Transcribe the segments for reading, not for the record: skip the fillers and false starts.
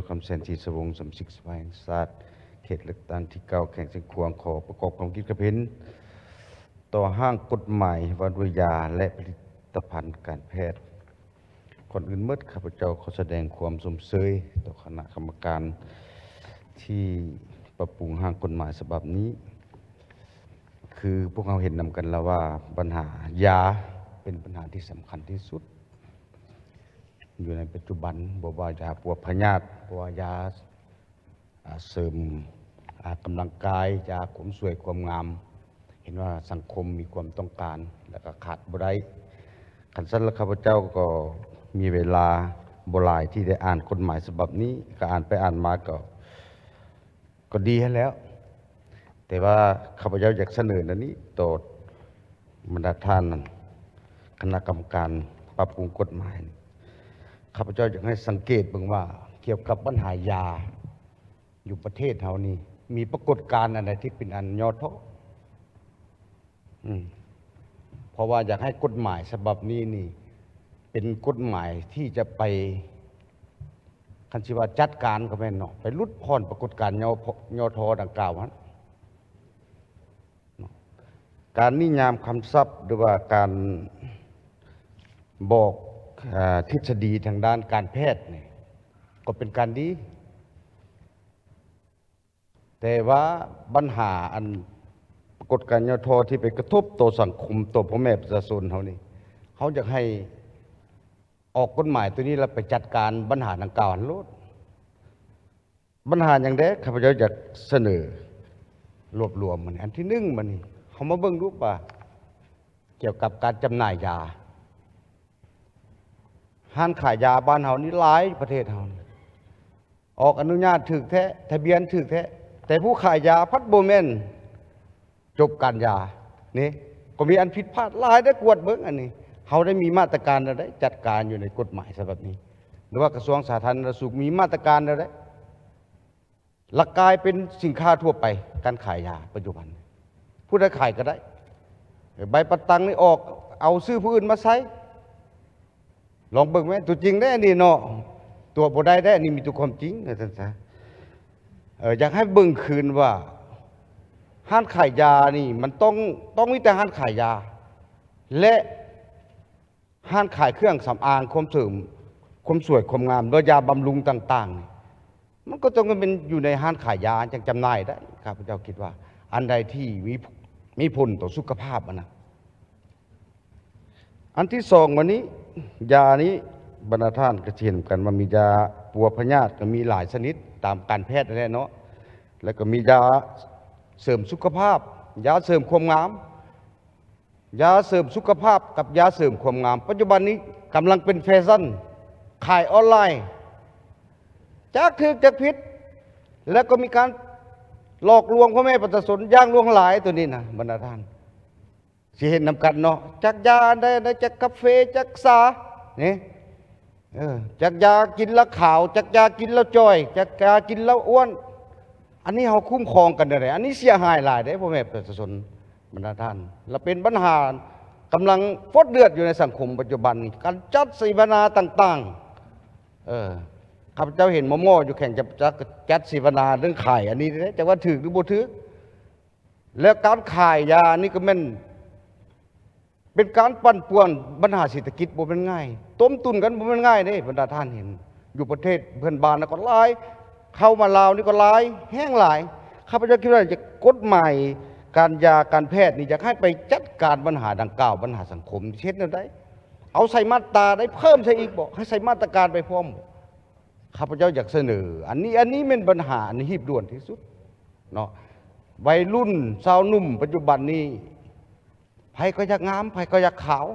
คำแสนสีสวงสำสิกสวายศาสตร์เขตเลือกตั้งที่เก้าแข่งเสียงควงขอประกอบความคิดกระเพ็นต่อห้างกฎหมายว่าด้วยยาและผลิตภัณฑ์การแพทย์ก่อนอื่นเมื่อข้าพเจ้าขอแสดงความสมเสยต่อคณะกรรมการที่ปรับปรุงห้างกฎหมายฉบับนี้คือพวกเราเห็นนำกันแล้วว่าปัญหายาเป็นปัญหาที่สำคัญที่สุดอยู่ในปัจจุบันบอกว่ายาปวดพยาธิบอกว่ายาเสริมกำลังกายยาความสวยความงามเห็นว่าสังคมมีความต้องการแล้วก็ขาดบ่ได้ขันสั้นแล้วข้าพเจ้าก็มีเวลาบ่หลายที่ได้อ่านกฎหมายฉบับนี้ก็อ่านไปอ่านมาก็ดีให้แล้วแต่ว่าข้าพเจ้าอยากเสนออันนี้ต่อบรรดาท่านคณะกรรมการปรับปรุงกฎหมายข้าพเจ้าอยากให้สังเกตเบิ่งว่าเกี่ยวกับปัญหายาอยู่ประเทศเฮานี่มีปรากฏการณ์อะไรที่เป็นอันยอดเทาะเพราะว่าอยากให้กฎหมายฉบับนี้นี่เป็นกฎหมายที่จะไปคันสิว่าจัดการก็แม่นเนาะไปลดพรปรากฏการณ์ยอทอดังกล่าวนั้นการนิยามคำศัพท์หรือว่าการบอกทฤษฎีทางด้านการแพทย์นี่ก็เป็นการดีแต่ว่าปัญหาอันปรากฏการณ์ยอทอที่ไปกระทบต่อสังคมต่อพ่อแม่ประชาชนเขานี่เขาอยากให้ออกกฎหมายตัวนี้แล้วไปจัดการปัญหาดังกล่าวโลดปัญหาอย่างใดข้าพเจ้าอยากเสนอรวบรวมมันอันที่หนึ่งมันนี่เขามาเบิ่งรูปว่าเกี่ยวกับการจำหน่ายยาห้างขายยาบ้านเฮานี่หลายประเทศเฮาออกอนุญาตถูกแท้ทะเบียนถูกแท้แต่ผู้ขายยาพัดโบแมนจบการยานี่ก็มีอันผิดพลาดหลายได้กวดเบิ่งอันนี้เขาได้มีมาตรการอะไรจัดการอยู่ในกฎหมายฉบับนี้หรือว่ากระทรวงสาธารณสุขมีมาตรการอะไรหลักกายเป็นสินค้าทั่วไปการขายยาปัจจุบันผู้ใดขายก็ได้ใบประตังนี่ออกเอาซื้อผู้อื่นมาใช้ลองเบิ่งไหมตัวจริงได้นี่เนาะตัวบ่ได้ได้นี่มีตัวความจริงนะท่านซะอยากให้เบิ่งคืนว่าห้างขายยานี่มันต้องมีแต่ห้างขายยาและห้างขายเครื่องสำอางความเสริมความสวยความงามด้วยยาบำรุงต่างๆมันก็ต้องเป็นอยู่ในห้างขายยาจังจำหน่ายได้ข้าพเจ้าคิดว่าอันใดที่มีผลต่อสุขภาพนะอันที่สองวันนี้ยานี้บรรดาท่านก็เห็นกันว่ามียาปัวพยาธิก็มีหลายชนิดตามการแพทย์นั่นแหละเนาะแล้วก็มียาเสริมสุขภาพยาเสริมความงามยาเสริมสุขภาพกับยาเสริมความงามปัจจุบันนี้กำลังเป็นแฟชั่นขายออนไลน์จักถึกจักผิดแล้วก็มีการหลอกลวงพ่อแม่ประชาชนอย่างลวงหลายตัวนี้นะบรรดาท่านสิเห็นนำกันเนาะจักยาได้จักกาแฟจักสานี่จักยากินแล้วขาวจักยากินแล้วจ้อยจักยากินแล้วอ้วนอันนี้เขาคุ้มครองกันได้อันนี้เสียหายหลายได้พ่อแม่ประชาชนบรรดาท่านและเป็นปัญหากำลังฟดเดือดอยู่ในสังคมปัจจุบันการจัดเสวนาต่างๆข้าพเจ้าเห็นหม้ออยู่แข่งจะจัดเสวนาเรื่องขายอันนี้จะว่าถือหรือบ่ถือแล้วการขายยานี่ก็เป็นการปั่นป่วนปัญหาเศรษฐกิจบ่เป็นง่ายต้มตุนกันบ่เป็นง่ายเด้บรรดาท่านเห็นอยู่ประเทศเพื่อนบ้านก็หลายเข้ามาลาวนี่ก็หลายแห้งหลายข้าพเจ้าคิดว่าจะกฎหมายการยาการแพทย์นี่จะให้ไปจัดการปัญหาดังกล่าวปัญหาสังคมเช่นนั้นได้เอาใส่มาตราได้เพิ่มใส่อีกบอกให้ใส่มาตรการไปพร้อมข้าพเจ้าอยากเสนออันนี้เป็นปัญหาอันหีบด่วนที่สุดเนาะวัยรุ่นสาวนุ่มปัจจุบันนี้ไผก็อยากงามไผก็อยากขาว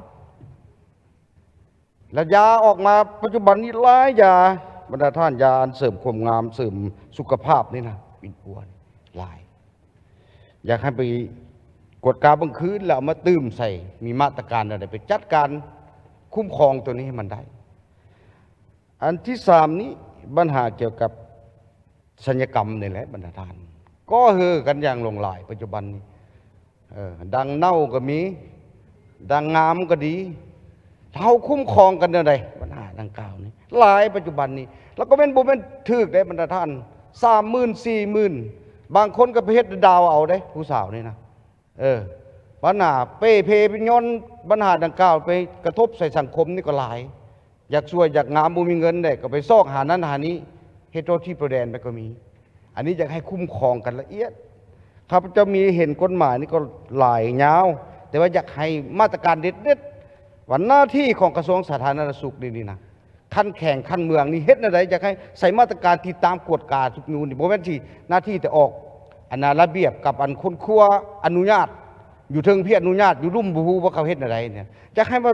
แล้วยาออกมาปัจจุบันนี้หลายยาบรรดาท่านยาเสริมความงามเสริมสุขภาพนี่นะปิ่นปัวหลายอยากให้ไปกดกาบังคืนแล้วมาตื้มใส่มีมาตรการอะไรไปจัดการคุ้มครองตัวนี้ให้มันได้อันที่สามนี้ปัญหาเกี่ยวกับศัลยกรรมนี่แหละบรรดาท่านก็เฮอกันอย่างหลงหลายปัจจุบันนี้ดังเน่าก็มีดังงามก็ดีเท่าคุ้มครองกันอะไรปัญหาดังกล่าวนี้หลายปัจจุบันนี้ แล้วก็เป็นบ่เป็นถึกได้บรรดาท่าน30,000 40,000บางคนก็ไปเฮ็ดดาวเอาได้ผู้สาวนี่นะปัญหาเป้เพเป็นย้อนปัญหาดังกล่าวไปกระทบใส่สังคมนี่ก็หลายอยากช่วยอยากงามบ่มีเงินได้ก็ไปซอกหานั้นหานี้เฮ็ดโทษที่ประแดนไปก็มีอันนี้อยากให้คุ้มครองกันละเอียดครับจะมีเห็นกฎหมายนี่ก็หลายยาวแต่ว่าอยากให้มาตรการเด็ดๆวันหน้าที่ของกระทรวงสาธารณสุขนี่นะขั้นแข่งขั้นเมืองนี่เฮ็ดอะไรอยากให้ใส่มาตรการติดตามกวดกาทุกนูนนี่บ่แม่นที่หน้าที่แต่ออกอันนาระเบียบกับอันคนครัวอนุญาตอยู่เทิงพี่อนุญาตอยู่รุ่มบูว่าเขาเฮ็ดอะไรเนี่ยอยากให้มา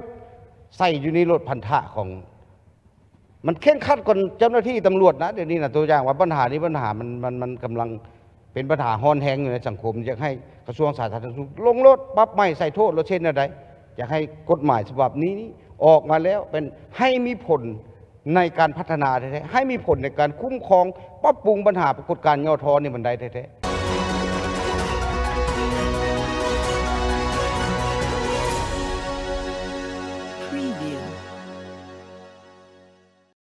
ใส่อยู่ในรถพันธะของมันเข่งคัดก่อนเจ้าหน้าที่ตำรวจนะเดี๋ยวนี้นะตัวอย่างว่าปัญหานี้ปัญหามันกำลังเป็นปัญหาฮอนแฮงอยู่ในสังคมอยากให้กระทรวงสาธารณสุขลงโทษปรับไม่ใส่โทษแล้วเช่นอะไรอยากให้กฎหมายฉบับนี้ออกมาแล้วเป็นให้มีผลในการพัฒนาแท้ๆให้มีผลในการคุ้มครองปรับปรุงปัญหาปรากฏการณ์ย่อท้อนี่มันได้แท้ๆ